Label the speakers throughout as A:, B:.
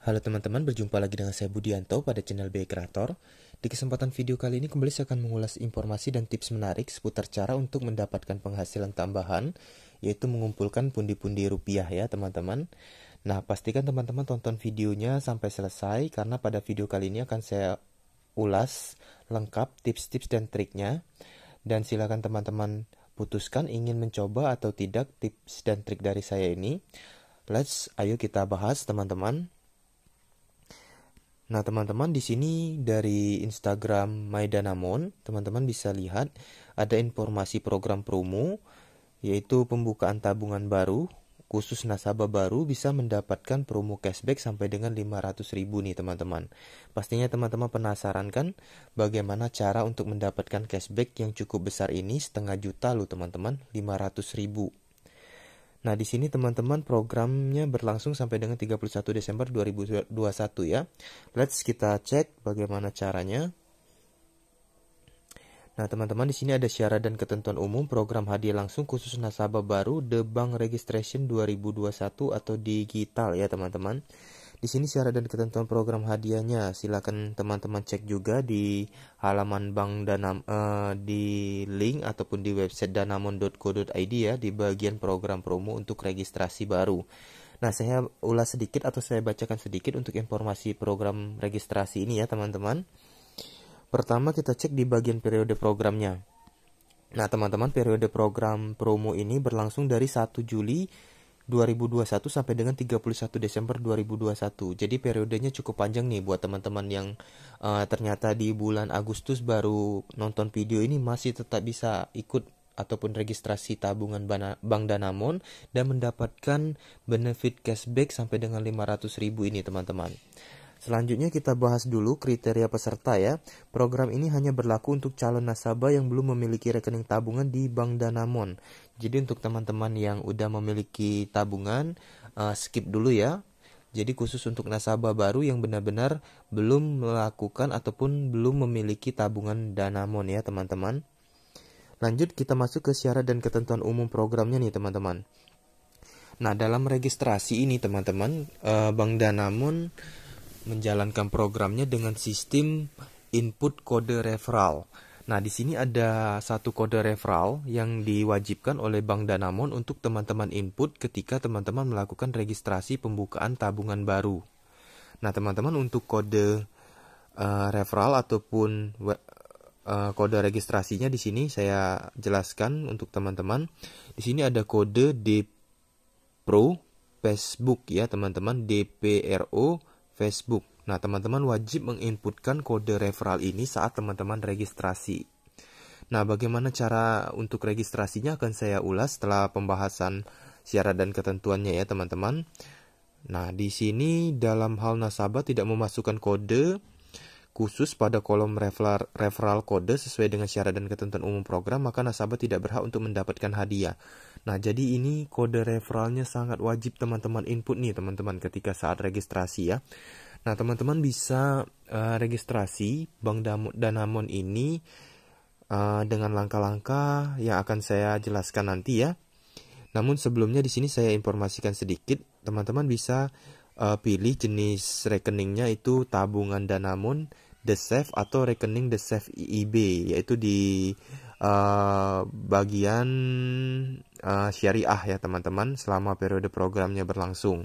A: Halo teman-teman, berjumpa lagi dengan saya Budianto pada channel BI Creator. Di kesempatan video kali ini kembali saya akan mengulas informasi dan tips menarik seputar cara untuk mendapatkan penghasilan tambahan, yaitu mengumpulkan pundi-pundi rupiah ya teman-teman. Nah, pastikan teman-teman tonton videonya sampai selesai karena pada video kali ini akan saya ulas lengkap tips-tips dan triknya. Dan silakan teman-teman putuskan ingin mencoba atau tidak tips dan trik dari saya ini. Ayo kita bahas teman-teman. Nah, teman-teman di sini dari Instagram MyDanamon, teman-teman bisa lihat ada informasi program promo, yaitu pembukaan tabungan baru, khusus nasabah baru bisa mendapatkan promo cashback sampai dengan 500.000 nih teman-teman. Pastinya teman-teman penasaran kan bagaimana cara untuk mendapatkan cashback yang cukup besar ini, 500.000 loh teman-teman, 500.000. Nah, di sini teman-teman programnya berlangsung sampai dengan 31 Desember 2021 ya. Kita cek bagaimana caranya. Nah, teman-teman di sini ada syarat dan ketentuan umum program hadiah langsung khusus nasabah baru The Bank Registration 2021 atau digital ya, teman-teman. Di sini syarat dan ketentuan program hadiahnya silakan teman-teman cek juga di halaman Bank di link ataupun di website danamon.co.id ya, di bagian program promo untuk registrasi baru. Nah, saya ulas sedikit atau saya bacakan sedikit untuk informasi program registrasi ini ya, teman-teman. Pertama kita cek di bagian periode programnya. Nah, teman-teman, periode program promo ini berlangsung dari 1 Juli 2021 sampai dengan 31 Desember 2021. Jadi periodenya cukup panjang nih buat teman-teman yang ternyata di bulan Agustus baru nonton video ini, masih tetap bisa ikut ataupun registrasi tabungan Bank Danamon dan mendapatkan benefit cashback sampai dengan 500.000 ini teman-teman. Selanjutnya kita bahas dulu kriteria peserta ya. Program ini hanya berlaku untuk calon nasabah yang belum memiliki rekening tabungan di Bank Danamon. Jadi untuk teman-teman yang udah memiliki tabungan, skip dulu ya. Jadi khusus untuk nasabah baru yang benar-benar belum melakukan ataupun belum memiliki tabungan Danamon ya teman-teman. Lanjut kita masuk ke syarat dan ketentuan umum programnya nih teman-teman. Nah, dalam registrasi ini teman-teman, Bank Danamon menjalankan programnya dengan sistem input kode referral. Nah, di sini ada satu kode referral yang diwajibkan oleh Bank Danamon untuk teman-teman input ketika teman-teman melakukan registrasi pembukaan tabungan baru. Nah, teman-teman untuk kode referral ataupun kode registrasinya di sini saya jelaskan untuk teman-teman. Di sini ada kode DPRO Facebook ya, teman-teman, DPRO Facebook. Nah, teman-teman wajib menginputkan kode referral ini saat teman-teman registrasi. Nah, bagaimana cara untuk registrasinya akan saya ulas setelah pembahasan syarat dan ketentuannya ya, teman-teman. Nah, di sini dalam hal nasabah tidak memasukkan kode khusus pada kolom referral kode sesuai dengan syarat dan ketentuan umum program, maka nasabah tidak berhak untuk mendapatkan hadiah. Nah, jadi ini kode referralnya sangat wajib teman-teman input nih teman-teman ketika saat registrasi ya. Nah, teman-teman bisa registrasi Bank Danamon ini dengan langkah-langkah yang akan saya jelaskan nanti ya. Namun sebelumnya di sini saya informasikan sedikit, teman-teman bisa pilih jenis rekeningnya itu tabungan Danamon The Safe atau rekening The Safe IB, yaitu di bagian syariah ya teman-teman selama periode programnya berlangsung.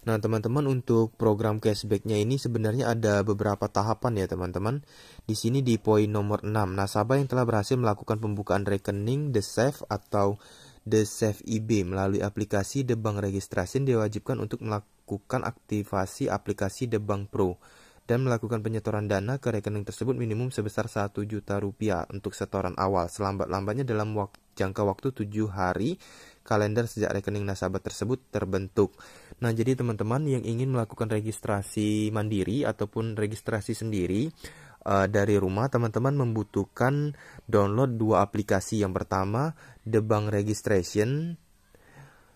A: Nah, teman-teman, untuk program cashbacknya ini sebenarnya ada beberapa tahapan ya teman-teman. Di sini di poin nomor 6, nasabah yang telah berhasil melakukan pembukaan rekening The Safe atau The Safe IB melalui aplikasi The Bank Registration diwajibkan untuk melakukan aktivasi aplikasi The Bank Pro dan melakukan penyetoran dana ke rekening tersebut minimum sebesar 1 juta rupiah untuk setoran awal, selambat-lambatnya dalam jangka waktu 7 hari kalender sejak rekening nasabah tersebut terbentuk. Nah, jadi teman-teman yang ingin melakukan registrasi mandiri ataupun registrasi sendiri dari rumah, teman-teman membutuhkan download 2 aplikasi. Yang pertama, The Bank Registration.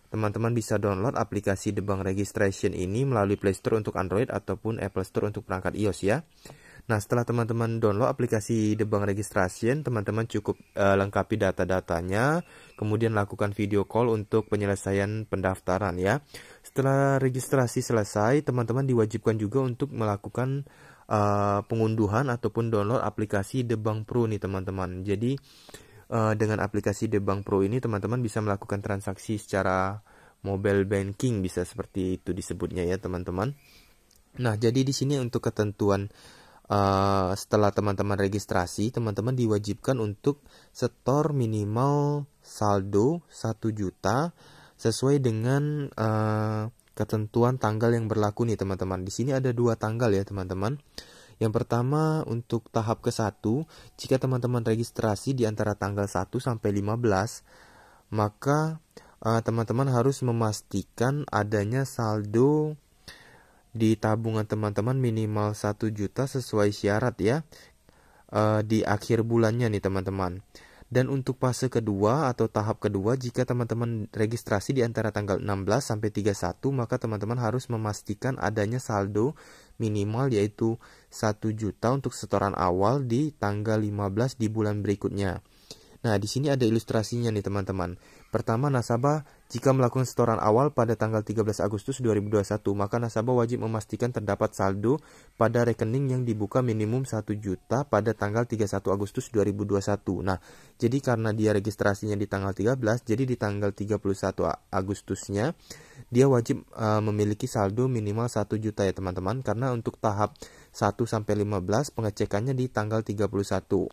A: Teman-teman bisa download aplikasi The Bank Registration ini melalui Play Store untuk Android ataupun Apple Store untuk perangkat iOS ya. Nah, setelah teman-teman download aplikasi The Bank Registration, teman-teman cukup lengkapi data-datanya, kemudian lakukan video call untuk penyelesaian pendaftaran ya. setelah registrasi selesai, teman-teman diwajibkan juga untuk melakukan pengunduhan ataupun download aplikasi The Bank Pro nih teman-teman. Jadi dengan aplikasi The Bank Pro ini teman-teman bisa melakukan transaksi secara mobile banking, bisa seperti itu disebutnya ya teman-teman. Nah, jadi di sini untuk ketentuan setelah teman-teman registrasi, teman-teman diwajibkan untuk setor minimal saldo 1 juta sesuai dengan ketentuan tanggal yang berlaku nih teman-teman. Di sini ada 2 tanggal ya teman-teman. Yang pertama untuk tahap ke-1, jika teman-teman registrasi di antara tanggal 1 sampai 15, maka teman-teman harus memastikan adanya saldo di tabungan teman-teman minimal 1 juta sesuai syarat ya di akhir bulannya nih teman-teman. Dan untuk fase kedua atau tahap kedua, jika teman-teman registrasi di antara tanggal 16 sampai 31, maka teman-teman harus memastikan adanya saldo minimal yaitu 1 juta untuk setoran awal di tanggal 15 di bulan berikutnya. Nah, di sini ada ilustrasinya nih teman-teman. Pertama, nasabah jika melakukan setoran awal pada tanggal 13 Agustus 2021, maka nasabah wajib memastikan terdapat saldo pada rekening yang dibuka minimum 1 juta pada tanggal 31 Agustus 2021. Nah, jadi karena dia registrasinya di tanggal 13, jadi di tanggal 31 Agustusnya dia wajib memiliki saldo minimal 1 juta ya teman-teman, karena untuk tahap 1 sampai 15 pengecekannya di tanggal 31.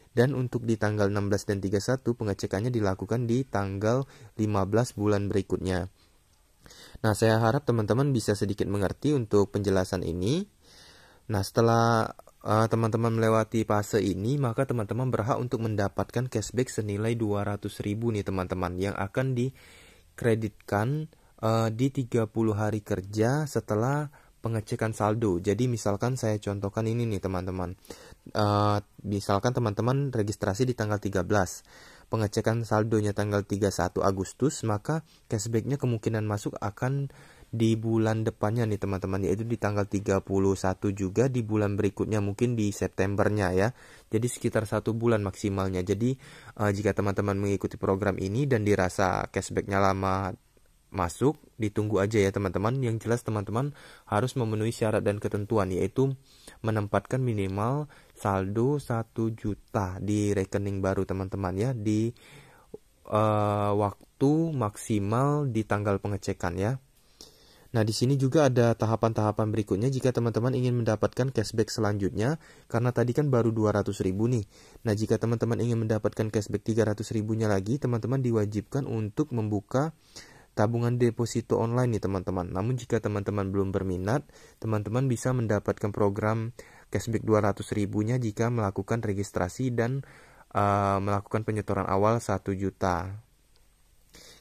A: Dan untuk di tanggal 16 dan 31 pengecekannya dilakukan di tanggal 15 bulan berikutnya. Nah, saya harap teman-teman bisa sedikit mengerti untuk penjelasan ini. Nah, setelah teman-teman melewati fase ini, maka teman-teman berhak untuk mendapatkan cashback senilai 200.000 nih teman-teman, yang akan dikreditkan di 30 hari kerja setelah pengecekan saldo. Jadi misalkan saya contohkan ini nih teman-teman. Misalkan teman-teman registrasi di tanggal 13, pengecekan saldonya tanggal 31 Agustus, maka cashbacknya kemungkinan masuk akan di bulan depannya nih teman-teman, yaitu di tanggal 31 juga di bulan berikutnya, mungkin di Septembernya ya. Jadi sekitar 1 bulan maksimalnya. Jadi jika teman-teman mengikuti program ini dan dirasa cashbacknya lama masuk, ditunggu aja ya teman-teman. Yang jelas teman-teman harus memenuhi syarat dan ketentuan, yaitu menempatkan minimal saldo 1 juta di rekening baru teman-teman ya, di waktu maksimal di tanggal pengecekan ya. Nah, di sini juga ada tahapan-tahapan berikutnya jika teman-teman ingin mendapatkan cashback selanjutnya, karena tadi kan baru 200.000 nih. Nah, jika teman-teman ingin mendapatkan cashback 300.000-nya lagi, teman-teman diwajibkan untuk membuka tabungan deposito online nih teman-teman. Namun jika teman-teman belum berminat, teman-teman bisa mendapatkan program cashback 200.000-nya jika melakukan registrasi dan melakukan penyetoran awal 1 juta.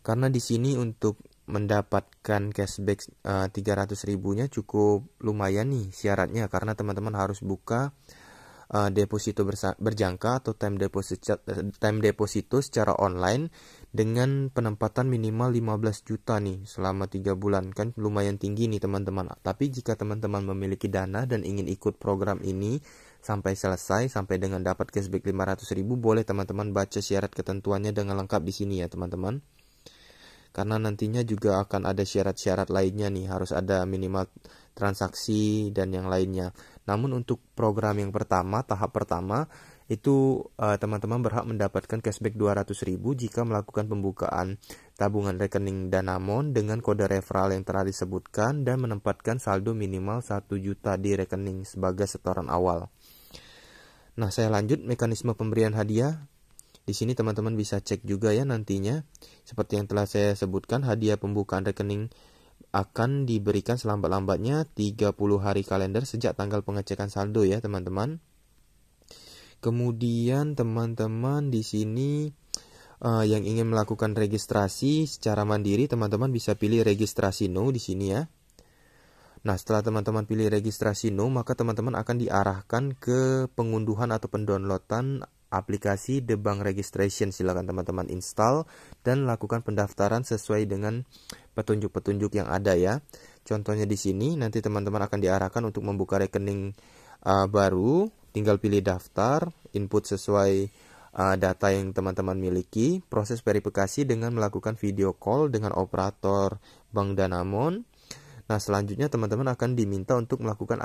A: Karena di sini untuk mendapatkan cashback 300.000-nya cukup lumayan nih syaratnya, karena teman-teman harus buka deposito berjangka atau time deposito secara online dengan penempatan minimal 15 juta nih selama 3 bulan. Kan lumayan tinggi nih teman-teman. Tapi jika teman-teman memiliki dana dan ingin ikut program ini sampai selesai, sampai dengan dapat cashback 500.000, boleh teman-teman baca syarat ketentuannya dengan lengkap di sini ya teman-teman. Karena nantinya juga akan ada syarat-syarat lainnya nih, harus ada minimal transaksi dan yang lainnya. Namun untuk program yang pertama, tahap pertama, itu teman-teman berhak mendapatkan cashback 200.000 jika melakukan pembukaan tabungan rekening Danamon dengan kode referral yang telah disebutkan dan menempatkan saldo minimal 1 juta di rekening sebagai setoran awal. Nah, saya lanjut mekanisme pemberian hadiah. Di sini teman-teman bisa cek juga ya nantinya. Seperti yang telah saya sebutkan, hadiah pembukaan rekening akan diberikan selambat-lambatnya 30 hari kalender sejak tanggal pengecekan saldo ya teman-teman. Kemudian teman-teman di sini yang ingin melakukan registrasi secara mandiri, teman-teman bisa pilih registrasi no di sini ya. Nah, setelah teman-teman pilih registrasi no, maka teman-teman akan diarahkan ke pengunduhan atau pendownloadan aplikasi The Bank Registration. Silakan teman-teman install dan lakukan pendaftaran sesuai dengan petunjuk-petunjuk yang ada ya. Contohnya di sini nanti teman-teman akan diarahkan untuk membuka rekening baru, tinggal pilih daftar, input sesuai data yang teman-teman miliki, proses verifikasi dengan melakukan video call dengan operator Bank Danamon. Nah, selanjutnya teman-teman akan diminta untuk melakukan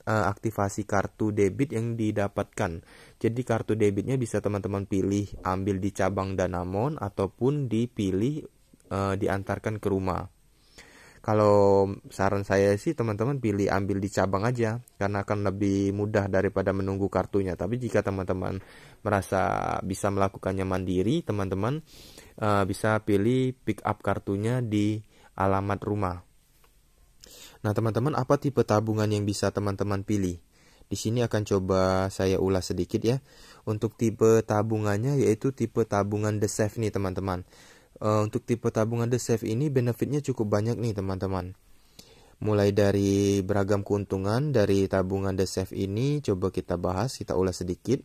A: aktivasi kartu debit yang didapatkan. Jadi kartu debitnya bisa teman-teman pilih ambil di cabang Danamon ataupun dipilih diantarkan ke rumah. Kalau saran saya sih teman-teman pilih ambil di cabang aja karena akan lebih mudah daripada menunggu kartunya. Tapi jika teman-teman merasa bisa melakukannya mandiri, teman-teman bisa pilih pick up kartunya di alamat rumah. Nah, teman-teman, apa tipe tabungan yang bisa teman-teman pilih? Di sini akan coba saya ulas sedikit ya. Untuk tipe tabungannya yaitu tipe tabungan The Safe nih, teman-teman. Untuk tipe tabungan The Safe ini benefitnya cukup banyak nih, teman-teman. Mulai dari beragam keuntungan dari tabungan The Safe ini, coba kita bahas, kita ulas sedikit.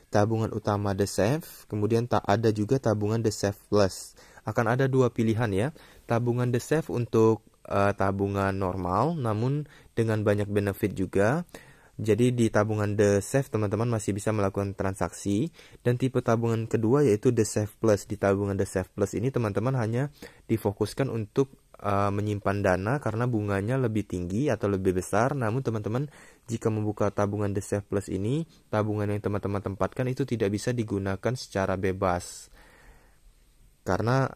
A: Tabungan utama The Safe, kemudian ada juga tabungan The Safe Plus. Akan ada dua pilihan ya. Tabungan The Safe untuk tabungan normal namun dengan banyak benefit juga. Jadi di tabungan The Safe teman-teman masih bisa melakukan transaksi, dan tipe tabungan kedua yaitu The Safe Plus. Di tabungan The Safe Plus ini teman-teman hanya difokuskan untuk menyimpan dana karena bunganya lebih tinggi atau lebih besar. Namun teman-teman jika membuka tabungan The Safe Plus ini, tabungan yang teman-teman tempatkan itu tidak bisa digunakan secara bebas karena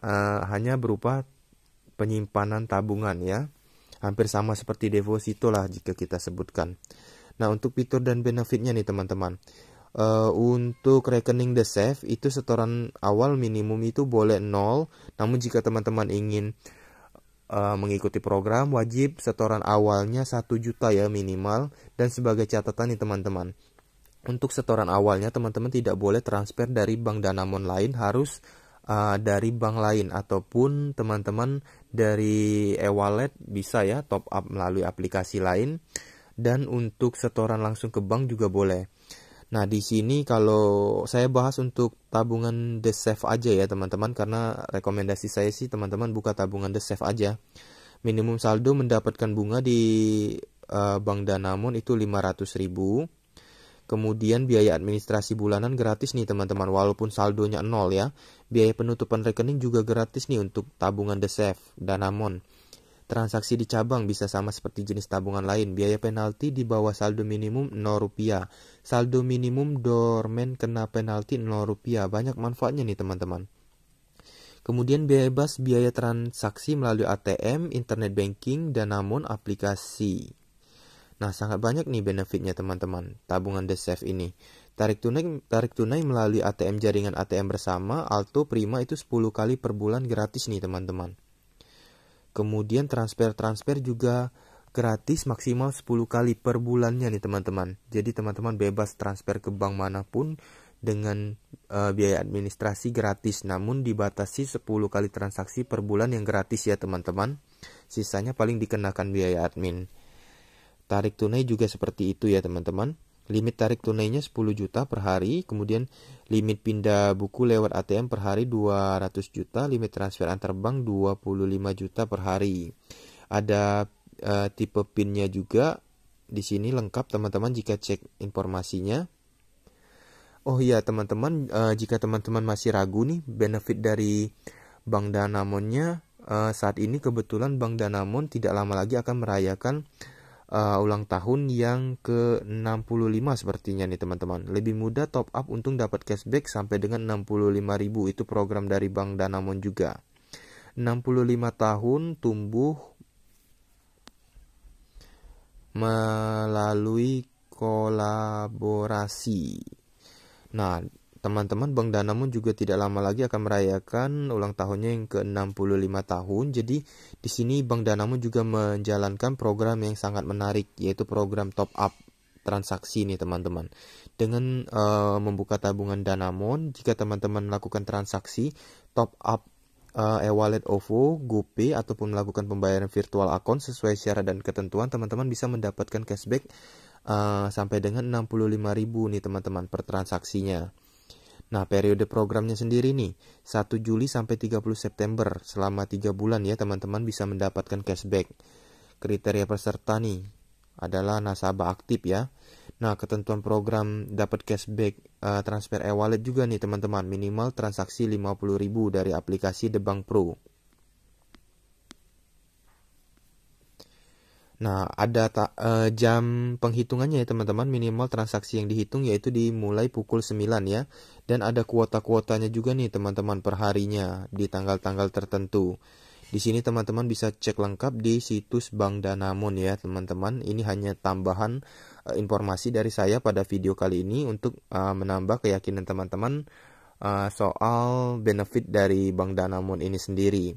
A: hanya berupa penyimpanan tabungan ya. Hampir sama seperti deposito lah jika kita sebutkan. Nah, untuk fitur dan benefitnya nih teman-teman. Untuk rekening The Safe itu setoran awal minimum itu boleh 0. Namun jika teman-teman ingin mengikuti program, wajib setoran awalnya 1 juta ya minimal. Dan sebagai catatan nih teman-teman, untuk setoran awalnya teman-teman tidak boleh transfer dari bank Danamon lain, harus dari bank lain, ataupun teman-teman dari e-wallet bisa ya top up melalui aplikasi lain. Dan untuk setoran langsung ke bank juga boleh. Nah, di sini kalau saya bahas untuk tabungan The Safe aja ya teman-teman, karena rekomendasi saya sih teman-teman buka tabungan The Safe aja. Minimum saldo mendapatkan bunga di Bank Danamon itu 500.000. Kemudian biaya administrasi bulanan gratis nih teman-teman, walaupun saldonya 0 ya. Biaya penutupan rekening juga gratis nih untuk tabungan The Safe Danamon. Transaksi di cabang bisa sama seperti jenis tabungan lain. Biaya penalti di bawah saldo minimum 0 rupiah. Saldo minimum dormen kena penalti 0 rupiah. Banyak manfaatnya nih teman-teman. Kemudian bebas biaya transaksi melalui ATM, internet banking, Danamon aplikasi. Nah, sangat banyak nih benefitnya teman-teman, tabungan The Safe ini. Tarik tunai melalui ATM jaringan ATM bersama, Alto, Prima itu 10 kali per bulan gratis nih teman-teman. Kemudian transfer juga gratis maksimal 10 kali per bulannya nih teman-teman. Jadi teman-teman bebas transfer ke bank manapun dengan biaya administrasi gratis. Namun dibatasi 10 kali transaksi per bulan yang gratis ya teman-teman. Sisanya paling dikenakan biaya admin. Tarik tunai juga seperti itu ya teman-teman. Limit tarik tunainya 10 juta per hari. Kemudian limit pindah buku lewat ATM per hari 200 juta. Limit transfer antar bank 25 juta per hari. Ada tipe PIN-nya juga. Di sini lengkap teman-teman jika cek informasinya. Oh iya teman-teman, jika teman-teman masih ragu nih benefit dari Bank Danamonnya, saat ini kebetulan Bank Danamon tidak lama lagi akan merayakan ulang tahun yang ke-65 sepertinya nih teman-teman. Lebih mudah top up untung dapat cashback sampai dengan 65.000. Itu program dari Bank Danamon juga. 65 tahun tumbuh melalui kolaborasi. Nah, teman-teman, Bank Danamon juga tidak lama lagi akan merayakan ulang tahunnya yang ke-65 tahun. Jadi di sini Bank Danamon juga menjalankan program yang sangat menarik, yaitu program top up transaksi nih teman-teman. Dengan membuka tabungan Danamon, jika teman-teman melakukan transaksi top up e-wallet OVO, GoPay ataupun melakukan pembayaran virtual account sesuai syarat dan ketentuan, teman-teman bisa mendapatkan cashback sampai dengan 65.000 nih teman-teman per transaksinya. Nah, periode programnya sendiri nih 1 Juli sampai 30 September, selama 3 bulan ya teman-teman bisa mendapatkan cashback. Kriteria peserta nih, adalah nasabah aktif ya. Nah, ketentuan program dapat cashback transfer e-wallet juga nih teman-teman, minimal transaksi 50.000 dari aplikasi The Bank Pro. Nah, ada jam penghitungannya ya teman-teman, minimal transaksi yang dihitung yaitu dimulai pukul 9 ya. Dan ada kuota-kuotanya juga nih teman-teman per harinya di tanggal-tanggal tertentu. Di sini teman-teman bisa cek lengkap di situs Bank Danamon ya teman-teman. Ini hanya tambahan informasi dari saya pada video kali ini untuk menambah keyakinan teman-teman soal benefit dari Bank Danamon ini sendiri.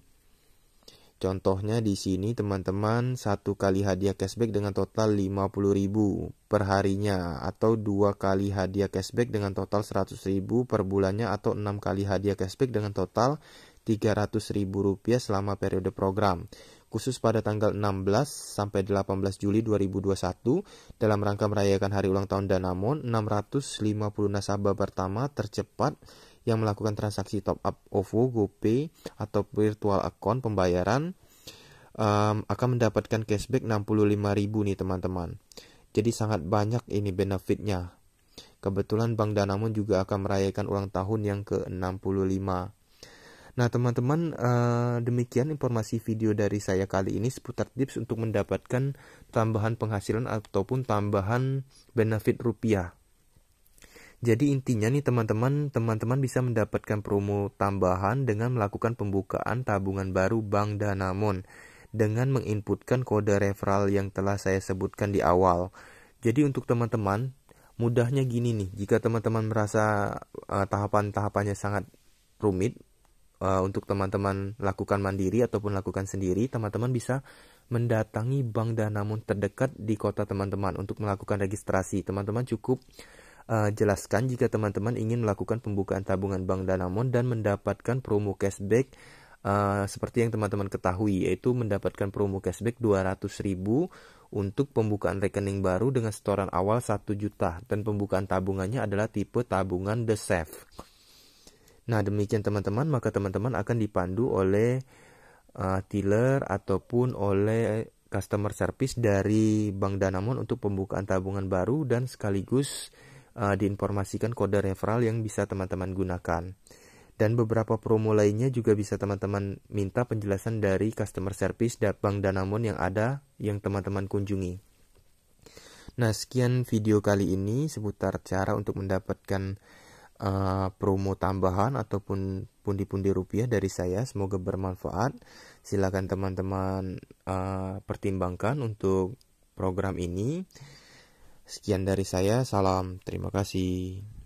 A: Contohnya di sini teman-teman, 1 kali hadiah cashback dengan total 50.000 per harinya, atau 2 kali hadiah cashback dengan total 100.000 per bulannya, atau 6 kali hadiah cashback dengan total Rp300.000 selama periode program. Khusus pada tanggal 16 sampai 18 Juli 2021 dalam rangka merayakan hari ulang tahun Danamon, 650 nasabah pertama tercepat yang melakukan transaksi top up OVO, GoPay atau virtual account pembayaran akan mendapatkan cashback 65.000 nih teman-teman. Jadi sangat banyak ini benefitnya. Kebetulan Bank Danamon juga akan merayakan ulang tahun yang ke-65. Nah teman-teman, demikian informasi video dari saya kali ini seputar tips untuk mendapatkan tambahan penghasilan ataupun tambahan benefit rupiah. Jadi intinya nih teman-teman bisa mendapatkan promo tambahan dengan melakukan pembukaan tabungan baru Bank Danamon dengan menginputkan kode referral yang telah saya sebutkan di awal. Jadi untuk teman-teman, mudahnya gini nih, jika teman-teman merasa tahapan-tahapannya sangat rumit, untuk teman-teman lakukan mandiri ataupun lakukan sendiri, teman-teman bisa mendatangi Bank Danamon terdekat di kota teman-teman untuk melakukan registrasi. Teman-teman cukup jelaskan jika teman-teman ingin melakukan pembukaan tabungan Bank Danamon dan mendapatkan promo cashback seperti yang teman-teman ketahui, yaitu mendapatkan promo cashback 200.000 untuk pembukaan rekening baru dengan setoran awal 1 juta dan pembukaan tabungannya adalah tipe tabungan The Safe. Nah demikian teman-teman, maka teman-teman akan dipandu oleh teller ataupun oleh customer service dari Bank Danamon untuk pembukaan tabungan baru dan sekaligus diinformasikan kode referral yang bisa teman-teman gunakan. Dan beberapa promo lainnya juga bisa teman-teman minta penjelasan dari customer service Bank Danamon yang teman-teman kunjungi. Nah sekian video kali ini seputar cara untuk mendapatkan promo tambahan ataupun pundi-pundi rupiah dari saya. Semoga bermanfaat. Silakan teman-teman pertimbangkan untuk program ini. Sekian dari saya, salam, terima kasih.